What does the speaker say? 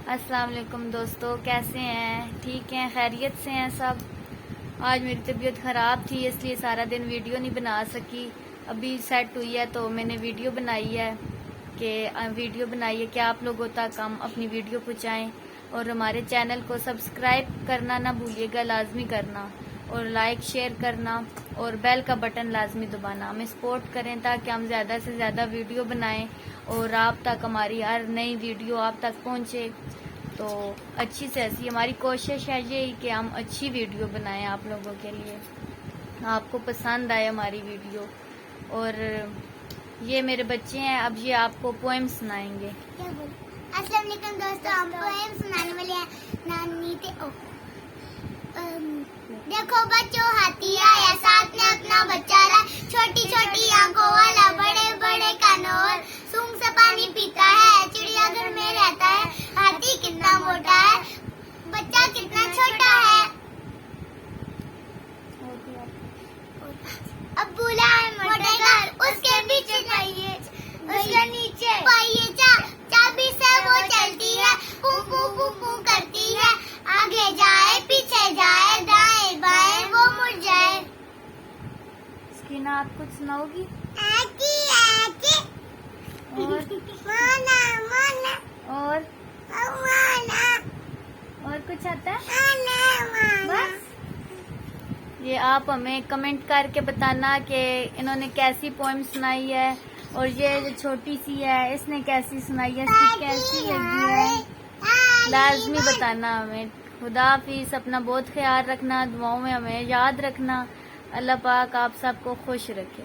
अस्सलाम वालेकुम दोस्तों, कैसे हैं? ठीक हैं, खैरियत से हैं सब। आज मेरी तबीयत ख़राब थी इसलिए सारा दिन वीडियो नहीं बना सकी। अभी सेट हुई है तो मैंने वीडियो बनाई है कि आप लोगों तक हम अपनी वीडियो पहुँचाएँ और हमारे चैनल को सब्सक्राइब करना ना भूलिएगा, लाजमी करना, और लाइक शेयर करना और बेल का बटन लाजमी दबाना। हमें सपोर्ट करें ताकि हम ज़्यादा से ज़्यादा वीडियो बनाएं और आप तक हमारी हर नई वीडियो आप तक पहुंचे। तो अच्छी से अच्छी हमारी कोशिश है ये कि हम अच्छी वीडियो बनाएं आप लोगों के लिए, आपको पसंद आए हमारी वीडियो। और ये मेरे बच्चे हैं, अब ये आपको पोएम सुनाएंगे। अस्सलाम वालेकुम दोस्तों, हम पोएम सुनाने वाले हैं। नानी ते ओ देखो बच्चों, हाथी आया साथ में अपना बच्चा लाया, छोटी छोटी आंखों वाला, बड़े बड़े कानों वाला, सूंघ से पानी पीता है, चिड़ियाघर में रहता है। हाथी कितना मोटा है, बच्चा कितना छोटा है। अब बुला है मोटे घर, उसके पीछे जाइए, उसके नीचे पाइए चाबी से वो चलती है, पू पू पू पू करती है, आगे जाए पीछे जाए, दाएं बाएं वो मुड़ जाए। इसकी ना आप कुछ सुनाओगी? आकी आकी माना माना और माना और कुछ आता है? माना बस ये आप हमें कमेंट करके बताना कि इन्होंने कैसी पोएम सुनाई है, और ये जो छोटी सी है इसने कैसी सुनाई है, इसकी कैसी लगी है, लाजमी बताना हमें। खुदा हाफिज़, अपना बहुत ख्याल रखना, दुआओं में हमें याद रखना। अल्लाह पाक आप सबको खुश रखे।